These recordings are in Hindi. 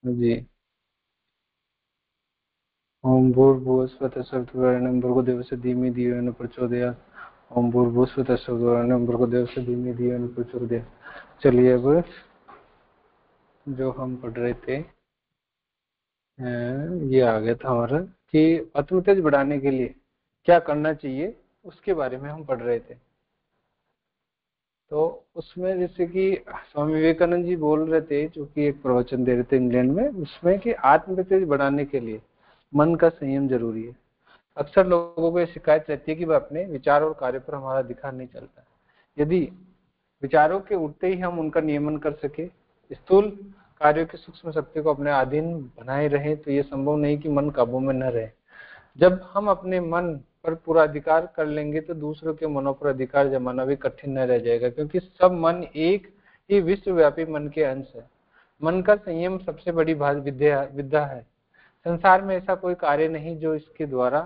जी। ओम भूर्भुवः स्वः सवितुर्वरेण्यं भर्गो देवस्य धीमहि धियो यो न प्रचोदयात्। ओम भूर्भुवः स्वः सवितुर्वरेण्यं भर्गो देवस्य धीमहि धियो यो न प्रचोदयात्। चलिए अब जो हम पढ़ रहे थे ये आ गया था हमारा कि आत्मतेज बढ़ाने के लिए क्या करना चाहिए, उसके बारे में हम पढ़ रहे थे। तो उसमें जैसे कि स्वामी विवेकानंद जी बोल रहे थे, जो कि एक प्रवचन दे रहे थे इंग्लैंड में, उसमें कि आत्मतेज बढ़ाने के लिए मन का संयम जरूरी है। अक्सर लोगों को ये शिकायत रहती है कि वह अपने विचार और कार्य पर हमारा ध्यान नहीं चलता। यदि विचारों के उठते ही हम उनका नियमन कर सके, स्थूल कार्यों की सूक्ष्म शक्ति को अपने अधीन बनाए रहे, तो ये संभव नहीं कि मन काबू में न रहे। जब हम अपने मन पर पूरा अधिकार कर लेंगे तो दूसरों के मनों पर अधिकार जमाना भी कठिन न रह जाएगा, क्योंकि सब मन एक ही विश्वव्यापी मन के अंश है। मन का संयम सबसे बड़ी विद्या है। संसार में ऐसा कोई कार्य नहीं जो इसके द्वारा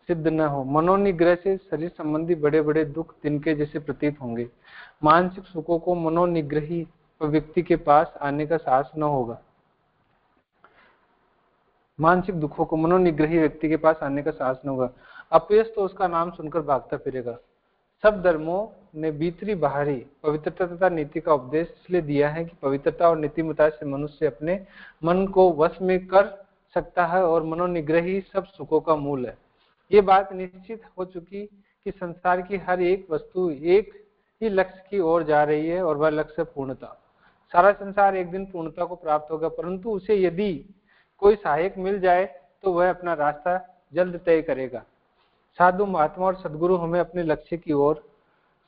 सिद्ध न हो। मनोनिग्रह से शरीर संबंधी बड़े बड़े दुख तिनके जैसे प्रतीत होंगे। मानसिक सुखों को मनोनिग्रही व्यक्ति के पास आने का साहस न होगा। मानसिक दुखों को मनोनिग्रही व्यक्ति के पास आने का साहस न होगा। अपयश तो उसका नाम सुनकर भागता फिरेगा। सब धर्मों ने भीतरी बाहरी पवित्रता तथा नीति का उपदेश इसलिए दिया है कि पवित्रता और नीतिमता से मनुष्य अपने मन को वश में कर सकता है, और मनोनिग्रह ही सब सुखों का मूल है। ये बात निश्चित हो चुकी कि संसार की हर एक वस्तु एक ही लक्ष्य की ओर जा रही है, और वह लक्ष्य है पूर्णता। सारा संसार एक दिन पूर्णता को प्राप्त होगा, परंतु उसे यदि कोई सहायक मिल जाए तो वह अपना रास्ता जल्द तय करेगा। साधु महात्मा और सदगुरु हमें अपने लक्ष्य की ओर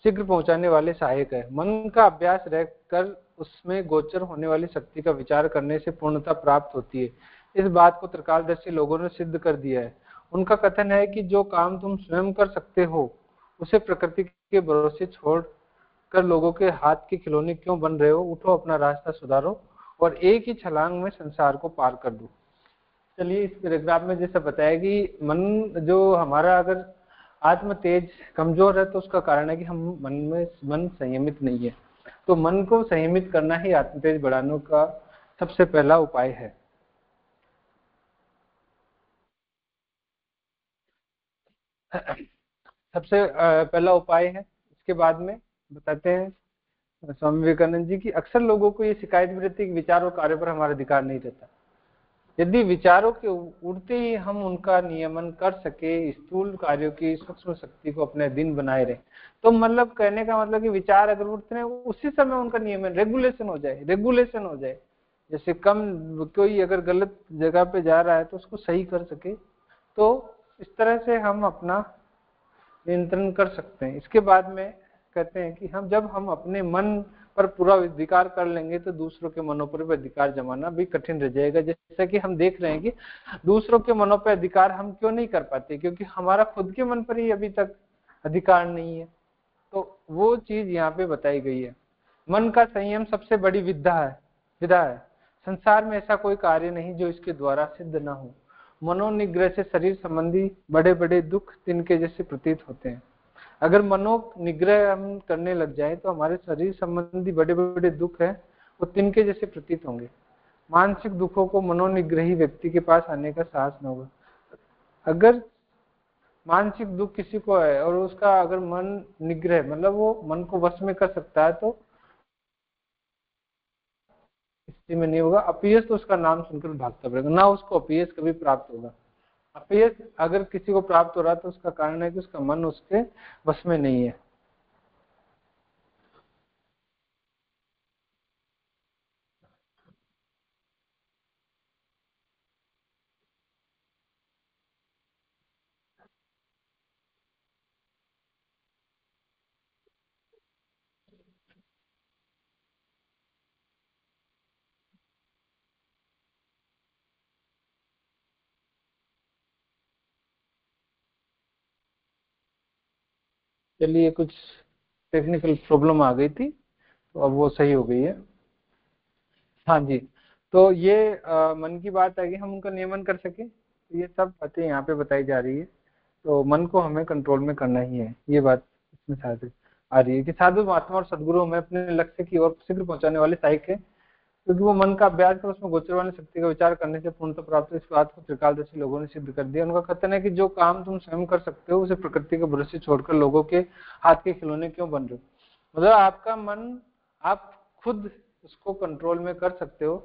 शीघ्र पहुंचाने वाले सहायक है। मन का अभ्यास रहकर उसमें गोचर होने वाली शक्ति का विचार करने से पूर्णता प्राप्त होती है। इस बात को त्रिकालदर्शी लोगों ने सिद्ध कर दिया है। उनका कथन है कि जो काम तुम स्वयं कर सकते हो उसे प्रकृति के भरोसे छोड़ कर लोगों के हाथ के खिलौने क्यों बन रहे हो। उठो, अपना रास्ता सुधारो और एक ही छलांग में संसार को पार कर दो। चलिए, इस पैराग्राफ में जैसे बताया कि मन जो हमारा अगर आत्म तेज कमजोर है तो उसका कारण है कि हम मन संयमित नहीं है। तो मन को संयमित करना ही आत्म तेज बढ़ाने का सबसे पहला उपाय है। सबसे पहला उपाय है। इसके बाद में बताते हैं स्वामी विवेकानंद जी की अक्सर लोगों को ये शिकायत भी रहती है कि विचार और कार्य पर हमारा अधिकार नहीं रहता। यदि विचारों के उड़ते ही हम उनका नियमन कर सके, स्थूल कार्यों की सूक्ष्म शक्ति को अपने अधीन बनाए रहे, तो मतलब कहने का मतलब कि विचार अगर उठते हैं उसी समय उनका नियमन रेगुलेशन हो जाए। जैसे कम कोई अगर गलत जगह पे जा रहा है तो उसको सही कर सके, तो इस तरह से हम अपना नियंत्रण कर सकते हैं। इसके बाद में कहते हैं कि जब हम अपने मन पर पूरा अधिकार कर लेंगे तो दूसरों के मनों पर भी अधिकार जमाना भी कठिन रह जाएगा। जैसा कि हम देख रहे हैं कि दूसरों के मनों पर अधिकार हम क्यों नहीं कर पाते, क्योंकि हमारा खुद के मन पर ही अभी तक अधिकार नहीं है। तो वो चीज यहाँ पे बताई गई है। मन का संयम सबसे बड़ी विधा है। संसार में ऐसा कोई कार्य नहीं जो इसके द्वारा सिद्ध न हो। मनोनिग्रह से शरीर संबंधी बड़े बड़े दुख तिनके जैसे प्रतीत होते हैं। अगर मनोनिग्रह हम करने लग जाए तो हमारे शरीर संबंधी बड़े बड़े दुख हैं वो तिनके जैसे प्रतीत होंगे। मानसिक दुखों को मनोनिग्रही व्यक्ति के पास आने का साहस न होगा। अगर मानसिक दुख किसी को है और उसका अगर मन निग्रह मतलब वो मन को वश में कर सकता है, तो स्थिति में नहीं होगा। अपयश तो उसका नाम सुनकर भागता पड़ेगा, ना उसको अपयश कभी प्राप्त होगा। अपयश अगर किसी को प्राप्त हो रहा है तो उसका कारण है कि उसका मन उसके वश में नहीं है। चलिए, कुछ टेक्निकल प्रॉब्लम आ गई थी तो अब वो सही हो गई है। हाँ जी। तो ये मन की बात है कि हम उनका नियमन कर सके, ये सब बातें यहाँ पे बताई जा रही है। तो मन को हमें कंट्रोल में करना ही है, ये बात इसमें शायद आ रही है कि साधु महात्मा और सदगुरु हमें अपने लक्ष्य की ओर शीघ्र पहुंचाने वाले सहायक है। क्योंकि वो मन का अभ्यास कर उसमें गोचरवाणी शक्ति का विचार करने से पूर्णता प्राप्त हो। इस बात को त्रिकालदर्शी लोगों ने सिद्ध कर दिया। उनका कथन है कि जो काम तुम स्वयं कर सकते हो उसे प्रकृति के भरोसे छोड़कर लोगों के हाथ के खिलौने क्यों बन रहे हो। मतलब आपका मन आप खुद उसको कंट्रोल में कर सकते हो,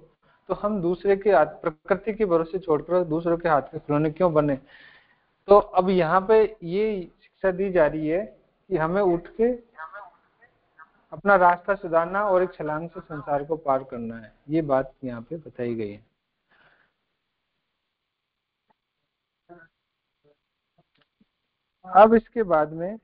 तो हम दूसरे के हाथ, प्रकृति के भरोसे छोड़कर दूसरों के हाथ के खिलौने क्यों बने। तो अब यहाँ पे ये शिक्षा दी जा रही है कि हमें उठ के अपना रास्ता सुधारना और एक छलांग से संसार को पार करना है। ये बात यहाँ पे बताई गई है। अब इसके बाद में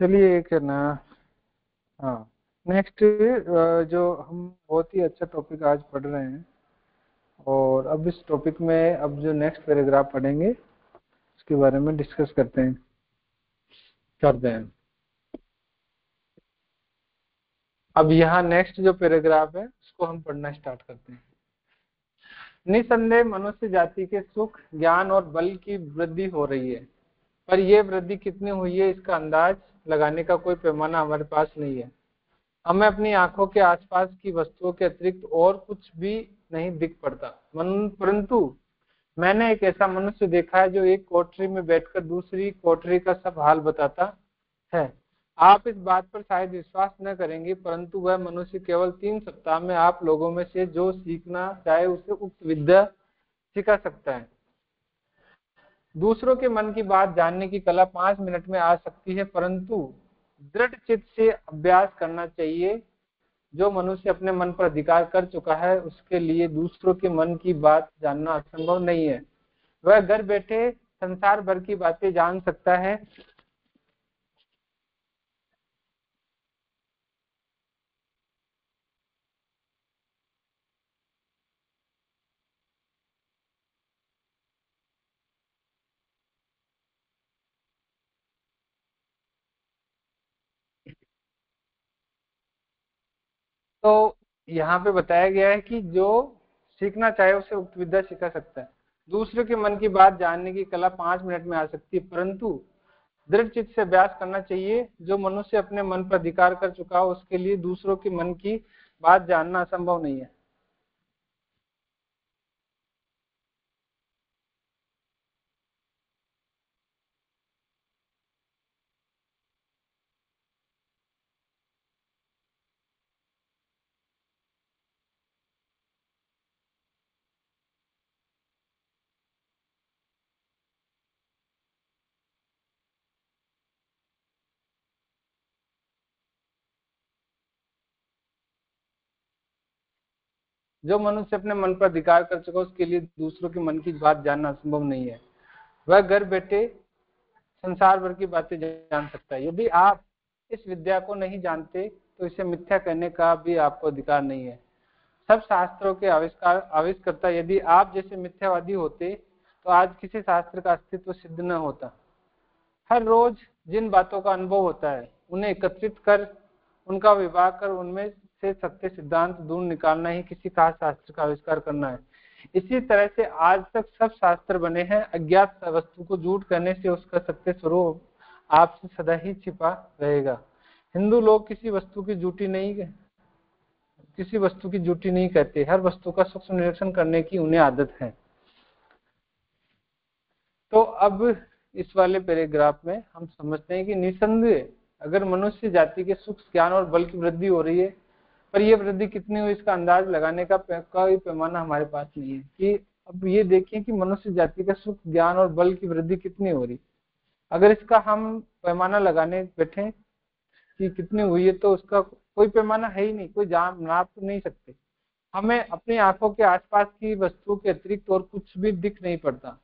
चलिए एक है ना, हाँ, नेक्स्ट जो हम बहुत ही अच्छा टॉपिक आज पढ़ रहे हैं, और अब इस टॉपिक में अब जो नेक्स्ट पैराग्राफ पढ़ेंगे उसके बारे में डिस्कस करते हैं। अब यहाँ नेक्स्ट जो पैराग्राफ है उसको हम पढ़ना स्टार्ट करते हैं। निसंदेह मनुष्य जाति के सुख, ज्ञान और बल की वृद्धि हो रही है, पर यह वृद्धि कितनी हुई है इसका अंदाज लगाने का कोई पैमाना हमारे पास नहीं है। हमें अपनी आंखों के आसपास की वस्तुओं के अतिरिक्त और कुछ भी नहीं दिख पड़ता। परंतु मैंने एक ऐसा मनुष्य देखा है जो एक कोठरी में बैठकर दूसरी कोठरी का सब हाल बताता है। आप इस बात पर शायद विश्वास न करेंगे, परंतु वह मनुष्य केवल 3 सप्ताह में आप लोगों में से जो सीखना चाहे उसे उक्त विद्या सिखा सकता है। दूसरों के मन की बात जानने की कला 5 मिनट में आ सकती है, परंतु दृढ़ चित्त से अभ्यास करना चाहिए। जो मनुष्य अपने मन पर अधिकार कर चुका है उसके लिए दूसरों के मन की बात जानना असंभव नहीं है। वह घर बैठे संसार भर की बातें जान सकता है। तो यहाँ पे बताया गया है कि जो सीखना चाहे उसे उक्त विद्या सिखा सकता है। दूसरों के मन की बात जानने की कला 5 मिनट में आ सकती है, परंतु दृढ़ चित्त से अभ्यास करना चाहिए। जो मनुष्य अपने मन पर अधिकार कर चुका हो उसके लिए दूसरों के मन की बात जानना असंभव नहीं है। जो मनुष्य अपने मन पर अधिकार कर चुका उसके लिए दूसरों के मन की बात जानना असंभव नहीं है। वह घर बैठे संसार भर की बातें जान सकता है। यदि आप इस विद्या को नहीं जानते तो इसे मिथ्या कहने का भी आपको अधिकार नहीं है। सब शास्त्रों के आविष्कर्ता यदि आप जैसे मिथ्यावादी होते तो आज किसी शास्त्र का अस्तित्व सिद्ध न होता। हर रोज जिन बातों का अनुभव होता है उन्हें एकत्रित कर उनका विभाग कर उनमें से सत्य सिद्धांत ढूंढ निकालना ही किसी खास शास्त्र का आविष्कार करना है। इसी तरह से आज तक सब शास्त्र बने हैं। अज्ञात वस्तु को झूठ कहने से उसका सत्य स्वरूप आपसे सदा ही छिपा रहेगा। हिंदू लोग किसी वस्तु की झूठी नहीं कहते। हर वस्तु का सूक्ष्म निरीक्षण करने की उन्हें आदत है। तो अब इस वाले पैराग्राफ में हम समझते हैं कि निसंदेह अगर मनुष्य जाति के सुख, ज्ञान और बल की वृद्धि हो रही है, पर यह वृद्धि कितनी हुई इसका अंदाज लगाने का कोई पैमाना हमारे पास नहीं है। कि अब ये देखिए कि मनुष्य जाति का सुख, ज्ञान और बल की वृद्धि कितनी हो रही। अगर इसका हम पैमाना लगाने बैठे कि कितनी हुई है तो उसका कोई पैमाना है ही नहीं, कोई जान नाप नहीं सकते। हमें अपनी आंखों के आसपास की वस्तुओं के अतिरिक्त और कुछ भी दिख नहीं पड़ता।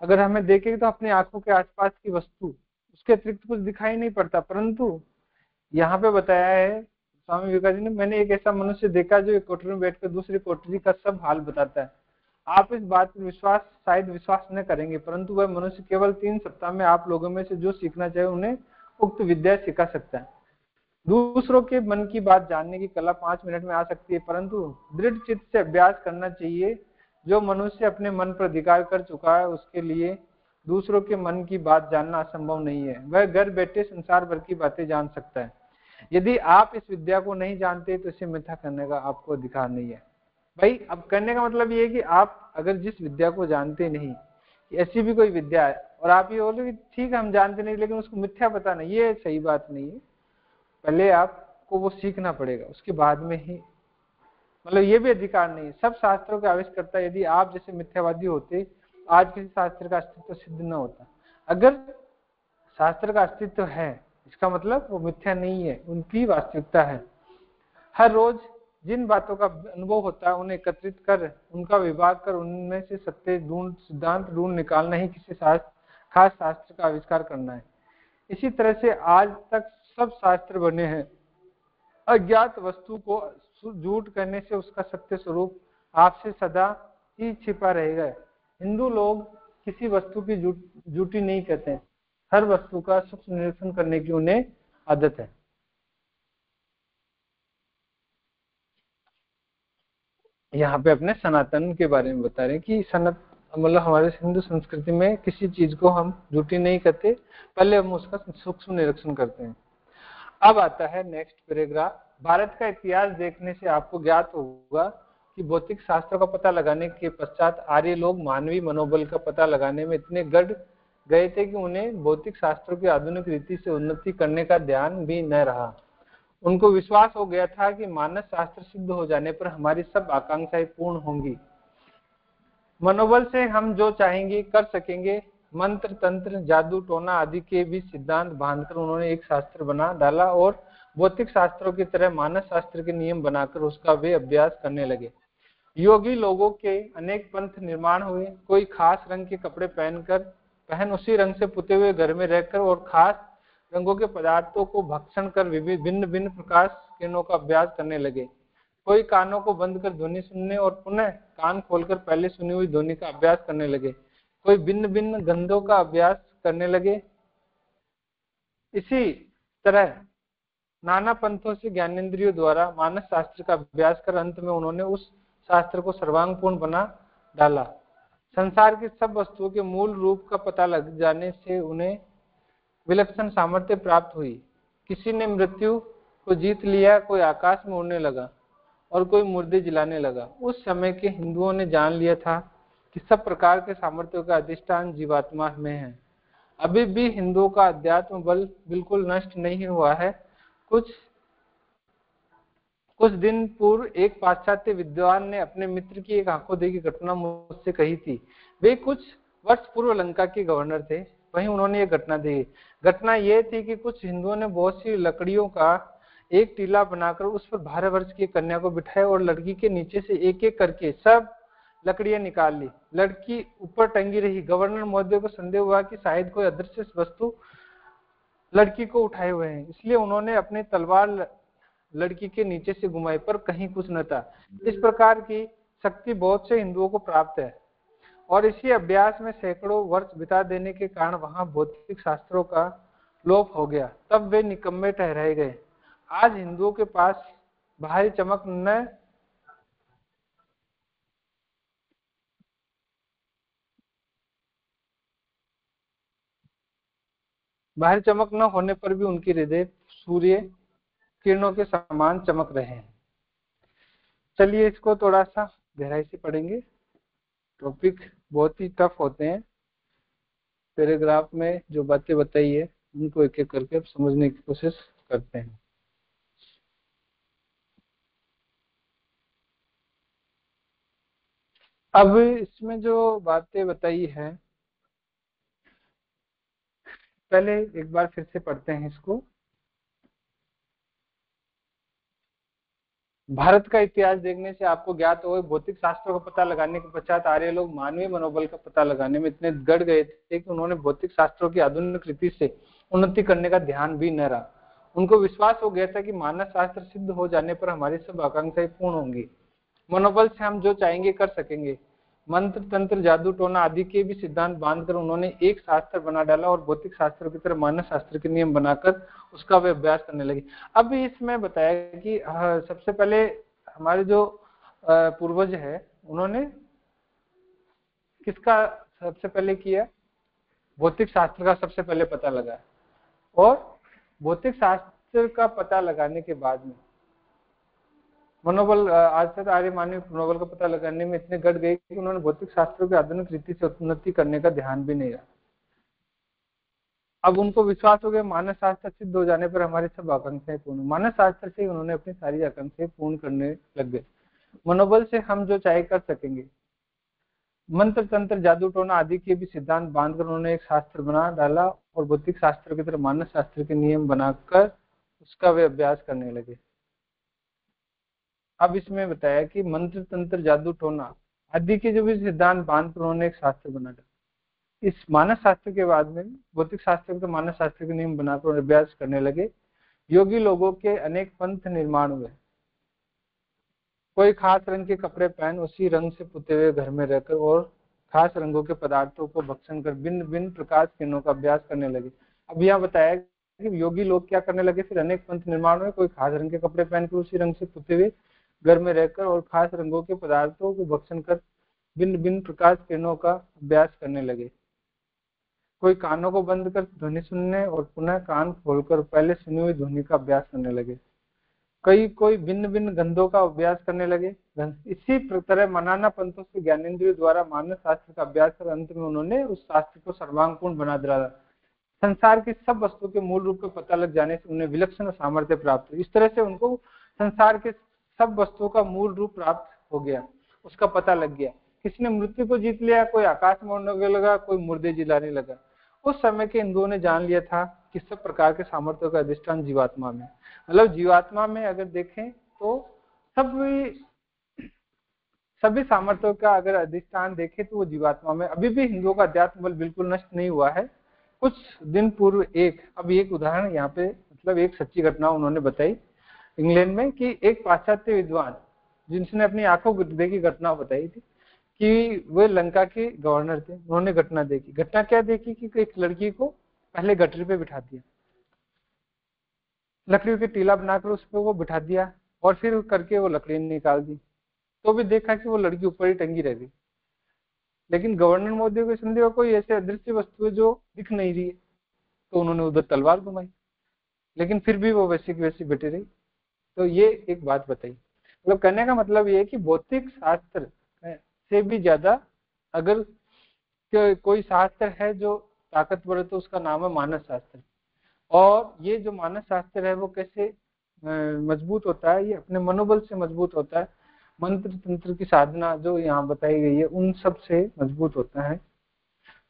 अगर हमें देखें तो अपनी आंखों के आसपास की वस्तु उसके अतिरिक्त कुछ दिखाई नहीं पड़ता, परंतु यहाँ पे बताया है स्वामी विवेकानंद ने, मैंने एक ऐसा मनुष्य देखा जो एक कोठरी में बैठकर दूसरी कोठरी का सब हाल बताता है। आप इस बात पर शायद विश्वास न करेंगे, परंतु वह मनुष्य केवल 3 सप्ताह में आप लोगों में से जो सीखना चाहे उन्हें उक्त विद्या सिखा सकता है। दूसरों के मन की बात जानने की कला 5 मिनट में आ सकती है, परंतु दृढ़ चित्त से अभ्यास करना चाहिए। जो मनुष्य अपने मन पर अधिकार कर चुका है उसके लिए दूसरों के मन की बात जानना असंभव नहीं है। वह घर बैठे संसार भर की बातें जान सकता है। यदि आप इस विद्या को नहीं जानते तो इसे मिथ्या करने का आपको अधिकार नहीं है। भाई, अब करने का मतलब ये है कि आप अगर जिस विद्या को जानते नहीं, ऐसी भी कोई विद्या है और आप ये बोले कि ठीक है हम जानते नहीं लेकिन उसको मिथ्या पता नहीं, ये सही बात नहीं है। पहले आपको वो सीखना पड़ेगा, उसके बाद में ही, मतलब ये भी अधिकार नहीं है। सब शास्त्रों के आविष्कर्ता, यदि आप जैसे मिथ्यावादी होते आज किसी शास्त्र का अस्तित्व सिद्ध न होता। अगर शास्त्र का अस्तित्व है इसका मतलब वो मिथ्या नहीं है, उनकी वास्तविकता है। हर रोज जिन बातों का अनुभव होता है उन्हें एकत्रित कर उनका विभाग कर उनमें से सत्य ढूंढ सिद्धांत ढूंढ निकालना ही किसी खास शास्त्र का आविष्कार करना है। इसी तरह से आज तक सब शास्त्र बने हैं। अज्ञात वस्तु को झूठ करने से उसका सत्य स्वरूप आपसे सदा ही छिपा रहेगा। हिंदू लोग किसी वस्तु की झूठी नहीं कहते, हर वस्तु का सूक्ष्म निरीक्षण करने की उन्हें आदत है। यहाँ पे अपने सनातन के बारे में बता रहे हैं कि मतलब हमारे हिंदू संस्कृति में किसी चीज को हम झूठी नहीं कहते, पहले हम उसका सूक्ष्म निरीक्षण करते हैं। अब आता है नेक्स्ट पैराग्राफ। भारत का इतिहास देखने से आपको ज्ञात होगा कि भौतिक शास्त्रों का पता लगाने के पश्चात आर्य लोग मानवीय मनोबल का पता लगाने में इतने गढ़ गए थे कि उन्हें भौतिक शास्त्रों की आधुनिक रीति से उन्नति करने का ध्यान भी न रहा। उनको विश्वास हो गया था कि मानस शास्त्र सिद्ध हो जाने पर हमारी सब आकांक्षाएं पूर्ण होंगी। मनोबल से हम जो चाहेंगे कर सकेंगे। मंत्र तंत्र जादू टोना आदि के भी सिद्धांत बांधकर उन्होंने एक शास्त्र बना डाला और भौतिक शास्त्रों की तरह मानस शास्त्र के नियम बनाकर उसका वे अभ्यास करने लगे। योगी लोगों के अनेक पंथ निर्माण हुए। कोई खास रंग के कपड़े पहन उसी रंग से पुते हुए घर में रहकर और खास रंगों के पदार्थों को भक्षण कर भिन्न भिन्न प्रकाश किरणों का अभ्यास करने लगे। कोई कानों को बंद कर ध्वनि सुनने और पुनः कान खोलकर पहले सुनी हुई ध्वनि का अभ्यास करने लगे। कोई भिन्न भिन्न गंधों का अभ्यास करने लगे। इसी तरह नाना पंथों से ज्ञानेंद्रियों द्वारा मानस शास्त्र का अभ्यास कर अंत में उन्होंने उस शास्त्र को सर्वांगपूर्ण बना डाला। संसार की सब वस्तुओं के मूल रूप का पता लग जाने से उन्हें विलक्षण सामर्थ्य प्राप्त हुई। किसी ने मृत्यु को जीत लिया, कोई आकाश में उड़ने लगा और कोई मुर्दे जलाने लगा। उस समय के हिंदुओं ने जान लिया था कि सब प्रकार के सामर्थ्यों का अधिष्ठान जीवात्मा में है। अभी भी हिंदुओं का अध्यात्म बल बिल्कुल नष्ट नहीं हुआ है। कुछ दिन पूर्व एक पाश्चात्य विद्वान ने अपने मित्र की एक आंखों देखी घटना मुझसे कही थी। वे कुछ वर्ष पूर्व लंका के गवर्नर थे, वहीं उन्होंने ये घटना देखी। घटना ये थी कि कुछ हिंदुओं ने बहुत सी लकड़ियों का एक टीला बनाकर उस पर 12 वर्ष की कन्या को बिठाया और लड़की के नीचे से एक एक करके सब लकड़ियां निकाल ली। लड़की ऊपर टंगी रही। गवर्नर महोदय को संदेह हुआ कि शायद कोई अदृश्य वस्तु लड़की को उठाए हुए हैं, इसलिए उन्होंने अपनी तलवार लड़की के नीचे से घुमाई, पर कहीं कुछ न था। इस प्रकार की शक्ति बहुत से हिंदुओं को प्राप्त है और इसी अभ्यास में सैकड़ों वर्ष बिता देने के कारण वहां भौतिक शास्त्रों का लोप हो गया। तब वे निकम्मे ठहराए गए। आज हिंदुओं के पास बाहरी चमक न होने पर भी उनके हृदय सूर्य किरणों के समान चमक रहे हैं। चलिए इसको थोड़ा सा गहराई से पढ़ेंगे। टॉपिक बहुत ही टफ होते हैं। पैराग्राफ में जो बातें बताई है उनको एक एक करके समझने की कोशिश करते हैं। अब इसमें जो बातें बताई है पहले एक बार फिर से पढ़ते हैं इसको। भारत का इतिहास देखने से आपको ज्ञात हो भौतिक शास्त्रों का पता लगाने के पश्चात आर्य लोग मानवीय मनोबल का पता लगाने में इतने गड़ गए थे कि उन्होंने भौतिक शास्त्रों की आधुनिक रीति से उन्नति करने का ध्यान भी न रहा। उनको विश्वास हो गया था कि मानस शास्त्र सिद्ध हो जाने पर हमारी सब आकांक्षाएं पूर्ण होंगी। मनोबल से हम जो चाहेंगे कर सकेंगे। मंत्र तंत्र जादू टोना आदि के भी सिद्धांत बांधकर उन्होंने एक शास्त्र बना डाला और भौतिक शास्त्र की तरह मानस शास्त्र के नियम बनाकर उसका वे अभ्यास करने लगे। अब इसमें बताया कि सबसे पहले हमारे जो पूर्वज है उन्होंने किसका सबसे पहले किया, भौतिक शास्त्र का सबसे पहले पता लगा, और भौतिक शास्त्र का पता लगाने के बाद में मनोबल आज तक आर्य मानव मनोबल का पता लगाने में इतने गड़ गए कि उन्होंने भौतिक शास्त्रों की आधुनिक रीति से उन्नति करने का ध्यान भी नहीं रहा। अब उनको विश्वास हो गया मानस शास्त्र सिद्ध हो जाने पर हमारी सब आकांक्षाएं पूर्ण, मानस शास्त्र से उन्होंने अपनी सारी आकांक्षाएं पूर्ण करने लग गए। मनोबल से हम जो चाहे कर सकेंगे। मंत्र तंत्र जादू टोना आदि के भी सिद्धांत बांधकर उन्होंने एक शास्त्र बना डाला और भौतिक शास्त्र की तरह मानस शास्त्र के नियम बनाकर उसका वे अभ्यास करने लगे। अब इसमें बताया कि मंत्र तंत्र जादू टोना आदि के जो भी सिद्धांत बांधकर उन्होंने एक शास्त्र बना डाला। इस मानस शास्त्र के बाद में भौतिक शास्त्र के मानस शास्त्र के नियम बनाकर अभ्यास करने लगे। योगी लोगों के अनेक पंथ निर्माण हुए। कोई खास रंग के कपड़े पहन उसी रंग से पुते हुए घर में रहकर और खास रंगों के पदार्थों को भक्षण कर भिन्न भिन्न प्रकाश किरणों का अभ्यास करने लगे। अब यहाँ बताया कि योगी लोग क्या करने लगे, फिर अनेक पंथ निर्माण हुए। कोई खास रंग के कपड़े पहनकर उसी रंग से पुते हुए घर में रहकर और खास रंगों के पदार्थों को भक्षण कर भिन्न भिन्न प्रकाश किरणों का अभ्यास करने लगे। कोई कानों को बंद कर ध्वनि सुनने और पुनः कान खोलकर पहले सुनी हुई ध्वनि का अभ्यास करने लगे। कोई भिन्न भिन्न गंधों का अभ्यास करने लगे। इसी तरह मनाना पंथों से ज्ञानेंद्रियों द्वारा मानस शास्त्र का अभ्यास कर अंत में उन्होंने उस शास्त्र को सर्वांगपूर्ण बना डाला। संसार की सब वस्तु के मूल रूप का पता लग जाने से उन्हें विलक्षण सामर्थ्य प्राप्त हुई। इस तरह से उनको संसार के सब वस्तुओं का मूल रूप प्राप्त हो गया, उसका पता लग गया। किसी ने मृत्यु को जीत लिया, कोई आकाश में उड़ने लगा, कोई मुर्दे जिलाने लगा। उस समय के हिंदुओं ने जान लिया था कि सब प्रकार के सामर्थ्यों का अधिष्ठान जीवात्मा में, मतलब जीवात्मा में अगर देखें तो सभी सामर्थ्यों का अगर अधिष्ठान देखें तो वो जीवात्मा में। अभी भी हिंदुओं का अध्यात्म बल बिल्कुल नष्ट नहीं हुआ है। कुछ दिन पूर्व एक उदाहरण यहाँ पे, मतलब एक सच्ची घटना उन्होंने बताई इंग्लैंड में कि एक पाश्चात्य विद्वान जिनसे अपनी आंखों देखी घटना बताई थी कि वे लंका के गवर्नर थे। उन्होंने घटना देखी। घटना क्या देखी कि एक लड़की को पहले गठरी पे बिठा दिया, लकड़ी के टीला बनाकर उस पर वो बिठा दिया और फिर करके वो लकड़ी निकाल दी। तो भी देखा कि वो लड़की ऊपर ही टंगी रह गई। लेकिन गवर्नर महोदय को संदेह कोई ऐसे अदृश्य वस्तु है जो दिख नहीं रही है, तो उन्होंने उधर तलवार घुमाई, लेकिन फिर भी वो वैसी की वैसी बैठी रही। तो ये एक बात बताई। मतलब कहने का मतलब ये है कि भौतिक शास्त्र से भी ज्यादा अगर कोई शास्त्र है जो ताकतवर है तो उसका नाम है मानस शास्त्र। और ये जो मानस शास्त्र है वो कैसे मजबूत होता है, ये अपने मनोबल से मजबूत होता है। मंत्र तंत्र की साधना जो यहाँ बताई गई है उन सब से मजबूत होता है।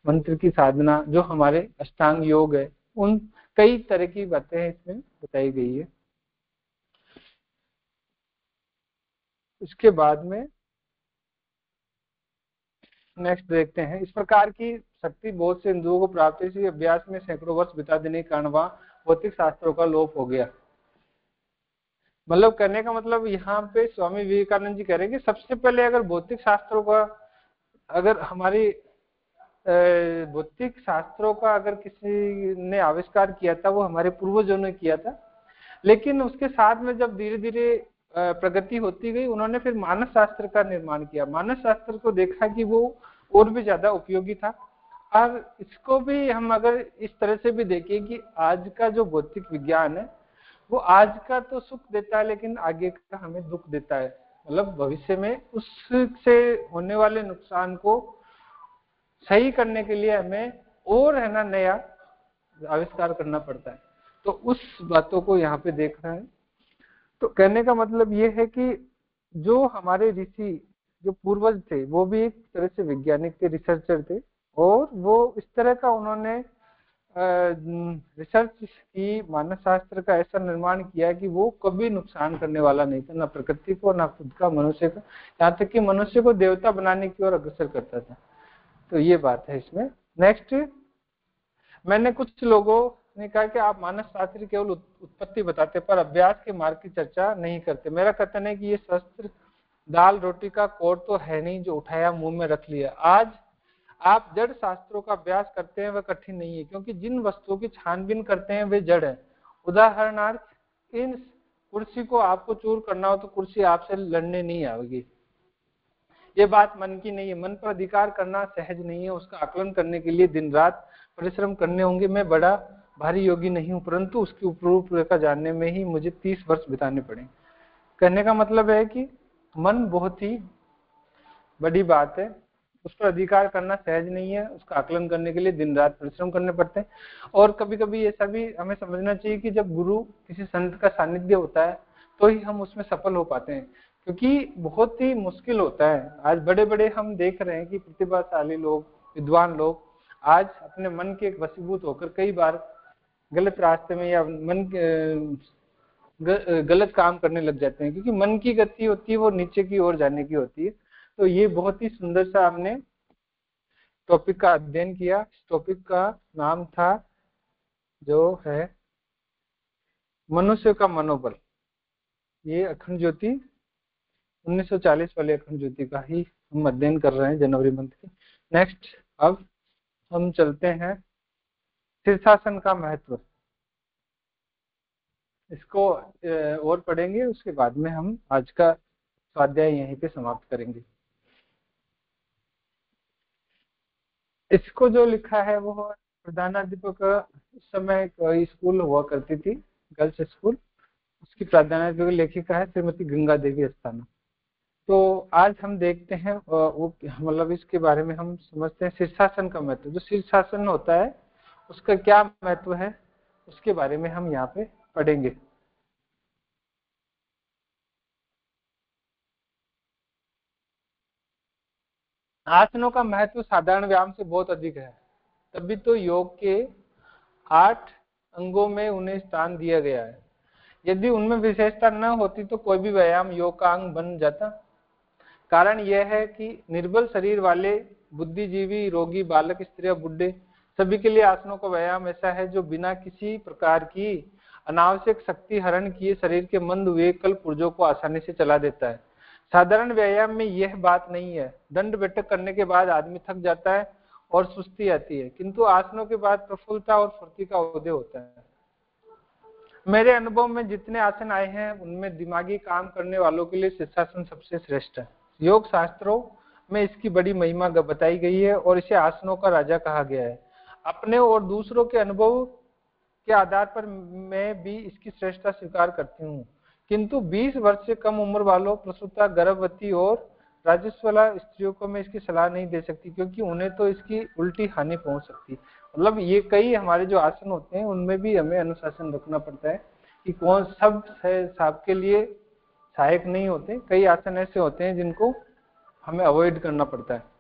मंत्र की साधना जो हमारे अष्टांग योग है, उन कई तरह की बातें इसमें बताई गई है। इसके बाद में नेक्स्ट देखते हैं। इस प्रकार की शक्ति बहुत से हिंदुओं को प्राप्त है। इसी अभ्यास में सैकड़ों वर्ष बिता देने के कारण वहां भौतिक शास्त्रों का लोप हो गया। मतलब करने का मतलब यहाँ पे स्वामी विवेकानंद जी कह रहे हैं कि सबसे पहले अगर भौतिक शास्त्रों का अगर हमारी भौतिक शास्त्रों का अगर किसी ने आविष्कार किया था वो हमारे पूर्वजों ने किया था। लेकिन उसके साथ में जब धीरे धीरे प्रगति होती गई उन्होंने फिर मानस शास्त्र का निर्माण किया। मानस शास्त्र को देखा कि वो और भी ज्यादा उपयोगी था। और इसको भी हम अगर इस तरह से भी देखें कि आज का जो भौतिक विज्ञान है वो आज का तो सुख देता है लेकिन आगे का हमें दुख देता है। मतलब भविष्य में उससे होने वाले नुकसान को सही करने के लिए हमें और है ना नया आविष्कार करना पड़ता है। तो उस बातों को यहाँ पे देख रहे हैं। तो कहने का मतलब ये है कि जो हमारे ऋषि जो पूर्वज थे वो भी एक तरह से वैज्ञानिक थे, रिसर्चर थे, और वो इस तरह का उन्होंने रिसर्च की, मानस शास्त्र का ऐसा निर्माण किया कि वो कभी नुकसान करने वाला नहीं था, ना प्रकृति को ना खुद का, मनुष्य का, यहाँ तक कि मनुष्य को देवता बनाने की ओर अग्रसर करता था। तो ये बात है इसमें। नेक्स्ट, मैंने कुछ लोगों ने कहा कि आप मानस शास्त्र केवल उत्पत्ति बताते पर अभ्यास के मार्ग की चर्चा नहीं करते। मेरा कथन है कि ये शास्त्र दाल रोटी का कोर तो है नहीं जो उठाया मुंह में रख लिया। आज आप जड़ शास्त्रों का अभ्यास करते हैं वह कठिन नहीं है, क्योंकि जिन वस्तुओं की छानबीन करते हैं वे जड़ है। उदाहरणार्थ इन कुर्सी को आपको चूर करना हो तो कुर्सी आपसे लड़ने नहीं आएगी। ये बात मन की नहीं है। मन पर अधिकार करना सहज नहीं है, उसका आकलन करने के लिए दिन रात परिश्रम करने होंगे। मैं बड़ा भारी योगी नहीं हूं, परंतु उसकी रूपरेखा जानने में ही मुझे 30 वर्ष बिताने पड़े। कहने का मतलब है कि मन बहुत ही बड़ी बात है, उस पर अधिकार करना सहज नहीं है, उसका आकलन करने के लिए दिन रात परिश्रम करने पड़ते हैं। और कभी कभी ऐसा भी हमें समझना चाहिए कि जब गुरु किसी संत का सानिध्य होता है तो ही हम उसमें सफल हो पाते हैं, क्योंकि बहुत ही मुश्किल होता है। आज बड़े बड़े हम देख रहे हैं कि प्रतिभाशाली लोग, विद्वान लोग आज अपने मन के वशीभूत होकर कई बार गलत रास्ते में या मन गलत काम करने लग जाते हैं, क्योंकि मन की गति होती है वो नीचे की ओर जाने की होती है। तो ये बहुत ही सुंदर सा हमने टॉपिक का अध्ययन किया। इस टॉपिक का नाम था जो है मनुष्य का मनोबल। ये अखंड ज्योति 1940 वाले अखंड ज्योति का ही हम अध्ययन कर रहे हैं जनवरी मंथ की। नेक्स्ट अब हम चलते हैं शीर्षासन का महत्व, इसको और पढ़ेंगे, उसके बाद में हम आज का स्वाध्याय यहीं पे समाप्त करेंगे। इसको जो लिखा है वो प्रधानाध्यापक, उस समय स्कूल हुआ करती थी गर्ल्स स्कूल, उसकी प्रधानाध्यापक लेखिका है श्रीमती गंगा देवी अस्थाना। तो आज हम देखते हैं वो मतलब इसके बारे में हम समझते हैं शीर्षासन का महत्व। जो शीर्षासन होता है उसका क्या महत्व है उसके बारे में हम यहाँ पे पढ़ेंगे। आसनों का महत्व साधारण व्यायाम से बहुत अधिक है, तभी तो योग के 8 अंगों में उन्हें स्थान दिया गया है। यदि उनमें विशेषता न होती तो कोई भी व्यायाम योग का अंग बन जाता। कारण यह है कि निर्बल शरीर वाले, बुद्धिजीवी, रोगी, बालक, स्त्रियां, बुढ़े सभी के लिए आसनों का व्यायाम ऐसा है जो बिना किसी प्रकार की अनावश्यक शक्ति हरण किए शरीर के मंद हुए कल पुर्जों को आसानी से चला देता है। साधारण व्यायाम में यह बात नहीं है। दंड बैठक करने के बाद आदमी थक जाता है और सुस्ती आती है, किंतु आसनों के बाद प्रफुल्लता और फुर्ती का उदय होता है। मेरे अनुभव में जितने आसन आए हैं उनमें दिमागी काम करने वालों के लिए शीर्षासन सबसे श्रेष्ठ है। योग शास्त्रों में इसकी बड़ी महिमा बताई गई है और इसे आसनों का राजा कहा गया है। अपने और दूसरों के अनुभव के आधार पर मैं भी इसकी श्रेष्ठता स्वीकार करती हूँ, किंतु 20 वर्ष से कम उम्र वालों, प्रसूता, गर्भवती और राजस्वला स्त्रियों को मैं इसकी सलाह नहीं दे सकती, क्योंकि उन्हें तो इसकी उल्टी हानि पहुंच सकती। मतलब ये कई हमारे जो आसन होते हैं उनमें भी हमें अनुशासन रखना पड़ता है कि कौन सब सबके लिए सहायक नहीं होते। कई आसन ऐसे होते हैं जिनको हमें अवॉइड करना पड़ता है।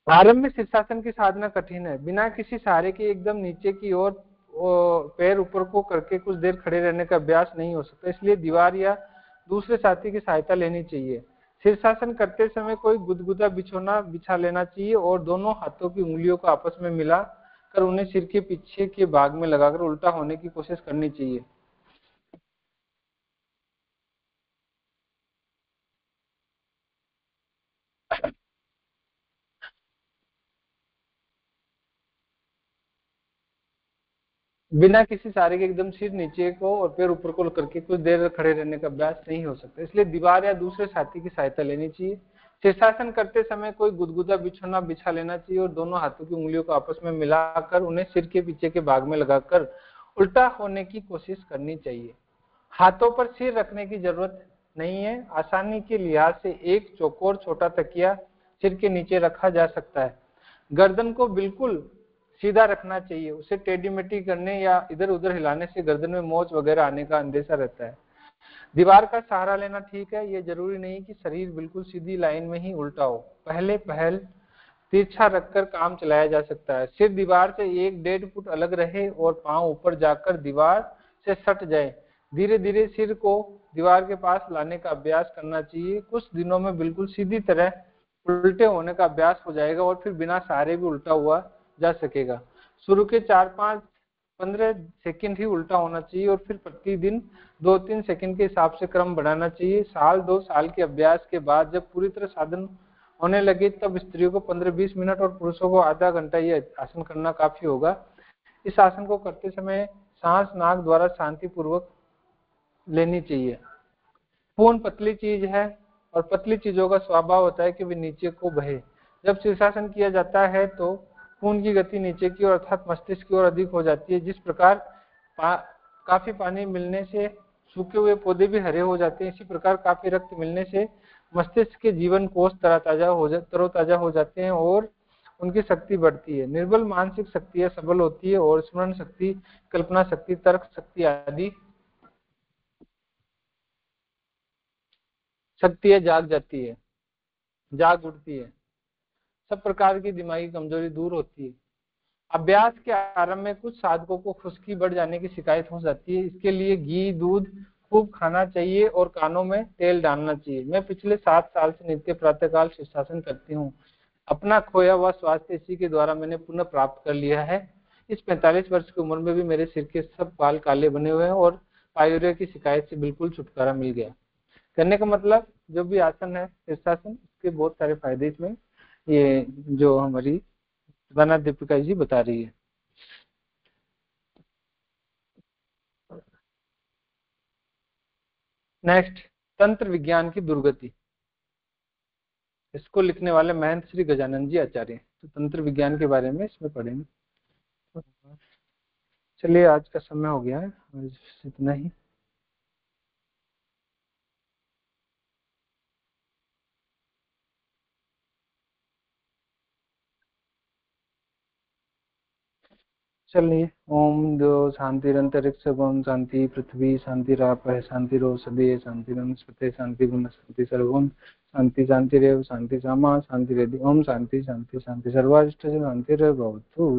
आरंभ में शीर्षासन की साधना कठिन है। बिना किसी सहारे के एकदम नीचे की ओर पैर ऊपर को करके कुछ देर खड़े रहने का अभ्यास नहीं हो सकता, इसलिए दीवार या दूसरे साथी की सहायता लेनी चाहिए। शीर्षासन करते समय कोई गुदगुदा बिछोना बिछा लेना चाहिए और दोनों हाथों की उंगलियों को आपस में मिला कर उन्हें सिर के पीछे के भाग में लगाकर उल्टा होने की कोशिश करनी चाहिए। बिना किसी सहारे के एकदम सिर नीचे को और पैर ऊपर को करके कुछ देर खड़े रहने का अभ्यास नहीं हो सकता, इसलिए दीवार या दूसरे साथी की सहायता लेनी चाहिए। शीर्षासन करते समय कोई गुदगुदा बिछोना बिछा लेना चाहिए और दोनों हाथों की उंगलियों को आपस में मिलाकर उन्हें सिर के पीछे के भाग में लगाकर उल्टा होने की कोशिश करनी चाहिए। हाथों पर सिर रखने की जरूरत नहीं है। आसानी के लिहाज से एक चौकोर छोटा तकिया सिर के नीचे रखा जा सकता है। गर्दन को बिल्कुल सीधा रखना चाहिए, उसे टेढ़ी मेढ़ी करने या इधर उधर हिलाने से गर्दन में मोच वगैरह आने का अंदेशा रहता है। दीवार का सहारा लेना ठीक है, ये जरूरी नहीं कि शरीर बिल्कुल सीधी लाइन में ही उल्टा हो। पहल तिरछा रखकर काम चलाया जा सकता है। सिर दीवार से 1-1.5 फुट अलग रहे और पांव ऊपर जाकर दीवार से सट जाए। धीरे धीरे सिर को दीवार के पास लाने का अभ्यास करना चाहिए। कुछ दिनों में बिल्कुल सीधी तरह उल्टे होने का अभ्यास हो जाएगा और फिर बिना सहारे भी उल्टा हुआ जा सकेगा। शुरू के 4-5 15 सेकंड ही उल्टा होना चाहिए और फिर प्रतिदिन 2-3 सेकंड के हिसाब से क्रम बढ़ाना चाहिए। 1-2 साल के अभ्यास के बाद जब पूरी तरह साधन होने लगे तब स्त्रियों को 15-20 मिनट और पुरुषों को आधा घंटा ये आसन करना काफी होगा। इस आसन को करते समय सांस नाक द्वारा शांतिपूर्वक लेनी चाहिए। पूर्ण पतली चीज है और पतली चीजों का स्वभाव होता है कि वे नीचे को बहे। जब शीर्षासन किया जाता है तो खून की गति नीचे की ओर अर्थात मस्तिष्क की ओर अधिक हो जाती है। जिस प्रकार काफी पानी मिलने से सूखे हुए पौधे भी हरे हो जाते हैं, इसी प्रकार काफी रक्त मिलने से मस्तिष्क के जीवन कोष तरोताजा हो जाते हैं और उनकी शक्ति बढ़ती है। निर्बल मानसिक शक्तियां सबल होती है और स्मरण शक्ति, कल्पना शक्ति, तर्क शक्ति आदि शक्तियां जाग उठती है। सब प्रकार की दिमागी कमजोरी दूर होती है। अभ्यास के आरंभ में कुछ साधकों को खुश्की बढ़ जाने की शिकायत हो जाती है। इसके लिए घी दूध खूब खाना चाहिए और कानों में तेल डालना चाहिए। मैं पिछले 7 साल से नित्य प्रातःकाल शीर्षासन करती हूँ। अपना खोया हुआ स्वास्थ्य इसी के द्वारा मैंने पुनः प्राप्त कर लिया है। इस 45 वर्ष की उम्र में भी मेरे सिर के सब बाल काले बने हुए हैं और पायुरिया की शिकायत से बिल्कुल छुटकारा मिल गया। करने का मतलब जो भी आसन है शीर्षासन, इसके बहुत सारे फायदे इसमें ये जो हमारी वना दीपिका जी बता रही है। नेक्स्ट, तंत्र विज्ञान की दुर्गति। इसको लिखने वाले महंत श्री गजानन जी आचार्य। तो तंत्र विज्ञान के बारे में इसमें पढ़ेंगे। चलिए आज का समय हो गया है, आज इतना ही। चलिए, ओम दो शांतिरंतरिक्ष ओम शांति पृथ्वी शांतिरापः शांतिरोषधे शांतिरनुस्पते शांति गुण शांति सर्वम शांति शांतिरेव शांति सामा शांतिरेधि। ओम शांति शांति शांति सर्वारिष्ट शांतिर्भवतु।